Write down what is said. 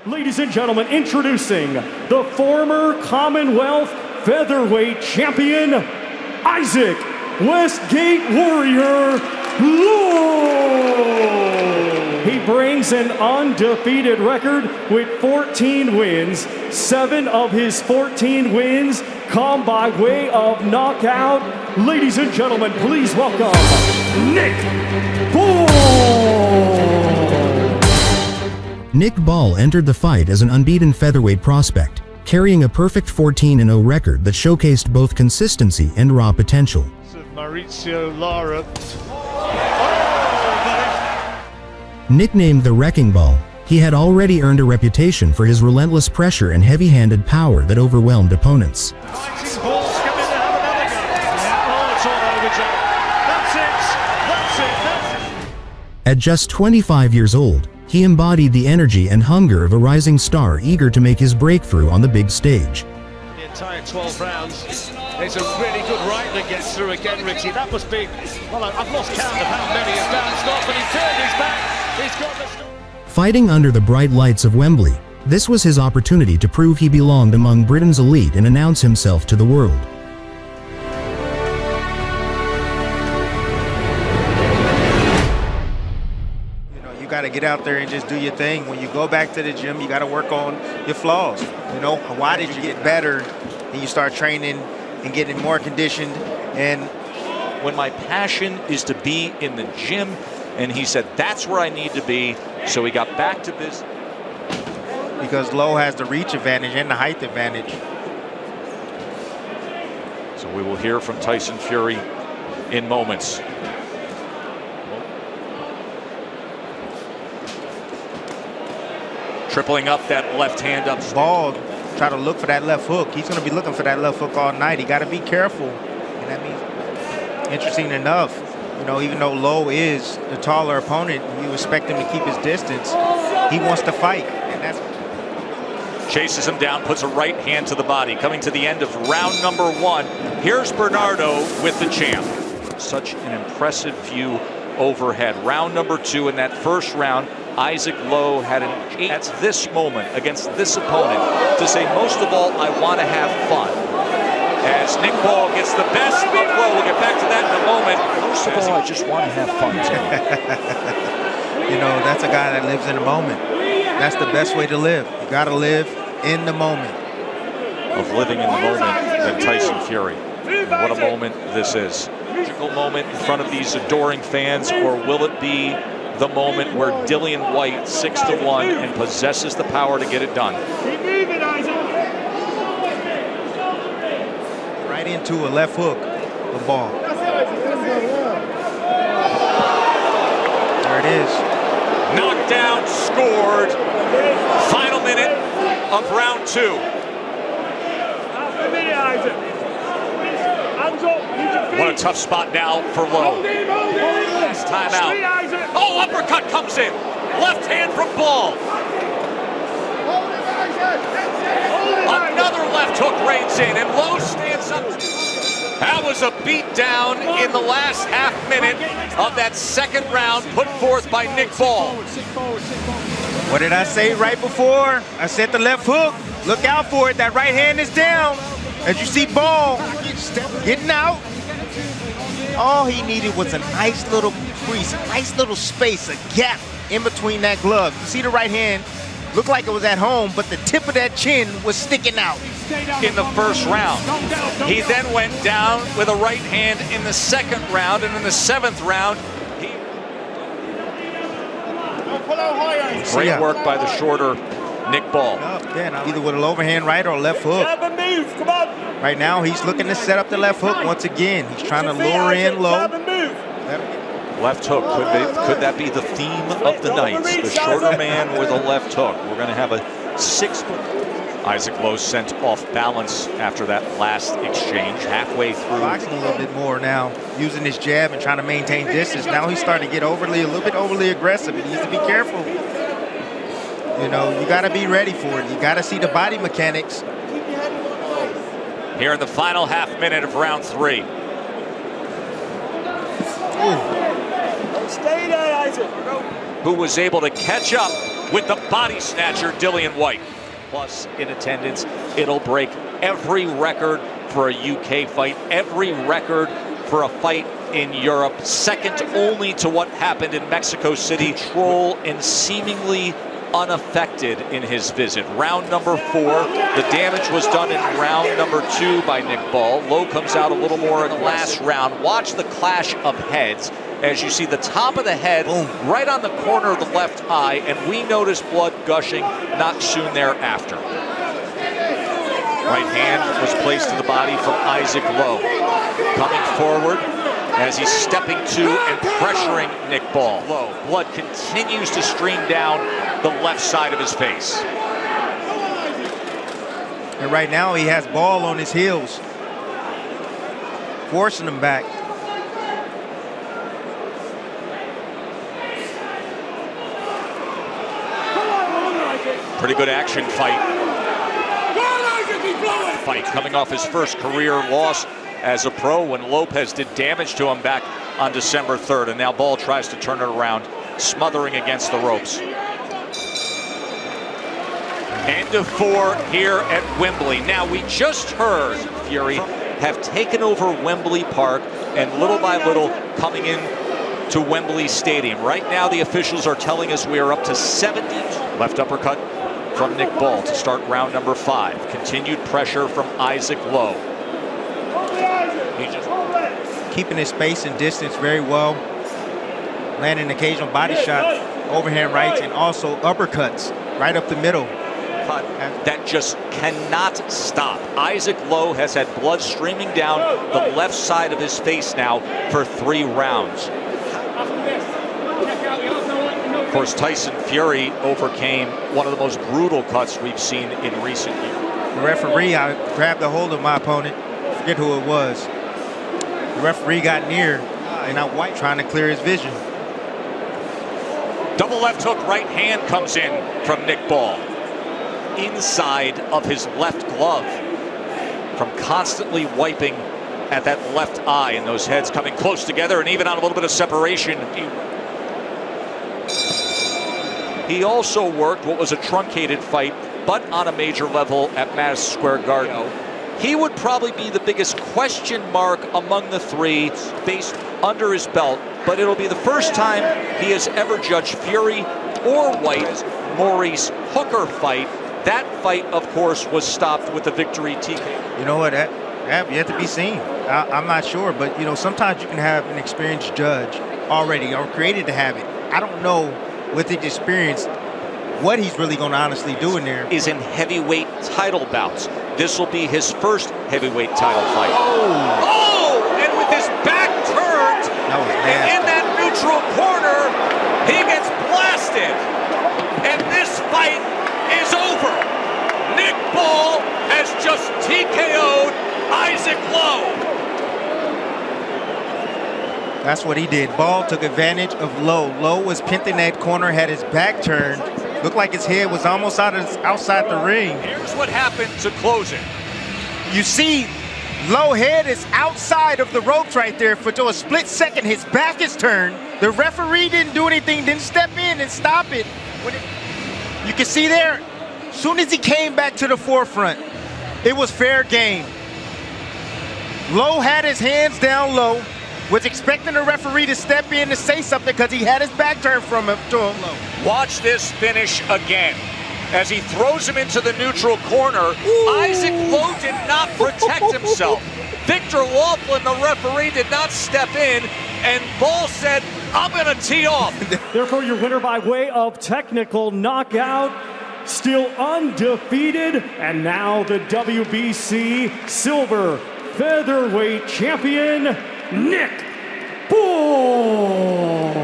Ladies and gentlemen, introducing the former Commonwealth Featherweight Champion, Isaac Westgate Warrior Lowe. He brings an undefeated record with 14 wins. 7 of his 14 wins come by way of knockout. Ladies and gentlemen, please welcome Nick Ball. Nick Ball entered the fight as an unbeaten featherweight prospect, carrying a perfect 14-0 record that showcased both consistency and raw potential. Nicknamed the Wrecking Ball, he had already earned a reputation for his relentless pressure and heavy-handed power that overwhelmed opponents. At just 25 years old, he embodied the energy and hunger of a rising star eager to make his breakthrough on the big stage. The entire 12 rounds, it's a really good right that gets through again, Richie. That must be, well, I've lost count of how many have bounced off, but he turned his back. He's got the... Fighting under the bright lights of Wembley, this was his opportunity to prove he belonged among Britain's elite and announce himself to the world. You got to get out there and just do your thing. When you go back to the gym, you got to work on your flaws. You know, why did you get better and you start training and getting more conditioned? And when my passion is to be in the gym, and he said that's where I need to be, so he got back to business. Because Lowe has the reach advantage and the height advantage. So we will hear from Tyson Fury in moments. Tripling up that left hand up. Ball, try to look for that left hook. He's going to be looking for that left hook all night. He got to be careful. And that means, interesting enough, you know, even though Lowe is the taller opponent, you expect him to keep his distance. He wants to fight. And that's... Chases him down, puts a right hand to the body. Coming to the end of round number 1. Here's Bernardo with the champ. Such an impressive view overhead. Round number 2 in that first round. Isaac Lowe had an 8 at this moment against this opponent to say, most of all, I want to have fun. As Nick Ball gets the best of Lowe, we'll get back to that in a moment. Most of all, I just want to have fun. You know, that's a guy that lives in the moment. That's the best way to live. You got to live in the moment. Of living in the moment than Tyson Fury. And what a moment this is. Magical moment in front of these adoring fans, or will it be the moment where Whyte 6-1 and possesses the power to get it done? Keep moving, Isaac. Right into a left hook, the ball. There it is. Knockdown scored. Final minute of round 2. What a tough spot now for Lowe. Last time out. Oh, uppercut comes in. Left hand from Ball. Another left hook rains in, and Lowe stands up. That was a beat down in the last half minute of that second round put forth by Nick Ball. What did I say right before? I said the left hook. Look out for it. That right hand is down. As you see Ball getting out. All he needed was a nice little crease, a nice little space, a gap in between that glove. You see the right hand, looked like it was at home, but the tip of that chin was sticking out. In the first round. He then went down with a right hand in the second round, and in the 7th round, great work by the shorter Nick Ball. Either with an overhand right or a left hook. Right now, he's looking to set up the left hook once again. He's trying to lure in Lowe. Left hook, could that be the theme of the night? The shorter man with a left hook. We're going to have a 6-foot. Isaac Lowe sent off balance after that last exchange, halfway through. Boxing a little bit more now, using his jab and trying to maintain distance. Now he's starting to get a little bit overly aggressive. He needs to be careful. You know, you got to be ready for it. You got to see the body mechanics. Here in the final half minute of round 3. Stay there, Isaac. Who was able to catch up with the body snatcher, Whyte. Plus in attendance, it'll break every record for a UK fight, every record for a fight in Europe, second only to what happened in Mexico City. Control and seemingly unaffected in his visit. Round number 4, the damage was done in round number 2 by Nick Ball. Lowe comes out a little more in the last round. Watch the clash of heads as you see the top of the head right on the corner of the left eye, and we notice blood gushing not soon thereafter. Right hand was placed to the body from Isaac Lowe. Coming forward as he's stepping to and pressuring Nick Ball. Lowe, blood continues to stream down the left side of his face. And right now he has Ball on his heels, forcing him back. Pretty good action fight. Coming off his first career loss as a pro when Lopez did damage to him back on December 3rd, and now Ball tries to turn it around, smothering against the ropes. End of 4 here at Wembley. Now, we just heard Fury have taken over Wembley Park and little by little coming in to Wembley Stadium. Right now, the officials are telling us we are up to 70. Left uppercut from Nick Ball to start round number 5. Continued pressure from Isaac Lowe. He just Keeping his space and distance very well. Landing occasional body shots, overhand rights, and also uppercuts right up the middle. That just cannot stop. Isaac Lowe has had blood streaming down the left side of his face now for 3 rounds. Of course, Tyson Fury overcame one of the most brutal cuts we've seen in recent years. The referee, I grabbed a hold of my opponent, forget who it was. The referee got near, and Whyte trying to clear his vision. Double left hook, right hand comes in from Nick Ball. Inside of his left glove from constantly wiping at that left eye, and those heads coming close together and even on a little bit of separation. He also worked what was a truncated fight, but on a major level at Madison Square Garden. He would probably be the biggest question mark among the 3 based under his belt, but it'll be the first time he has ever judged Fury or Whyte's Maurice Hooker fight. That fight, of course, was stopped with the victory TKO. You know what, that have yet to be seen. I'm not sure, but you know, sometimes you can have an experienced judge already or created to have it. I don't know with his experience what he's really going to honestly do in there. Is in heavyweight title bouts. This will be his first heavyweight title fight. Oh! And with his back turned, and in that neutral corner, he gets blasted. And this fight is over. Nick Ball has just TKO'd Isaac Lowe. That's what he did. Ball took advantage of Lowe. Lowe was pinned in that corner, had his back turned. Looked like his head was almost outside the ring. Here's what happened to close it. You see, Lowe head is outside of the ropes right there for a split second. His back is turned. The referee didn't do anything, didn't step in and stop it. You can see there, as soon as he came back to the forefront, it was fair game. Lowe had his hands down low, was expecting the referee to step in to say something because he had his back turned from him to him. Watch this finish again. As he throws him into the neutral corner, Isaac Lowe did not protect himself. Victor Laughlin, the referee, did not step in, and Ball said, I'm going to tee off. Therefore, your winner by way of technical knockout, still undefeated, and now the WBC Silver Featherweight Champion, Nick Ball.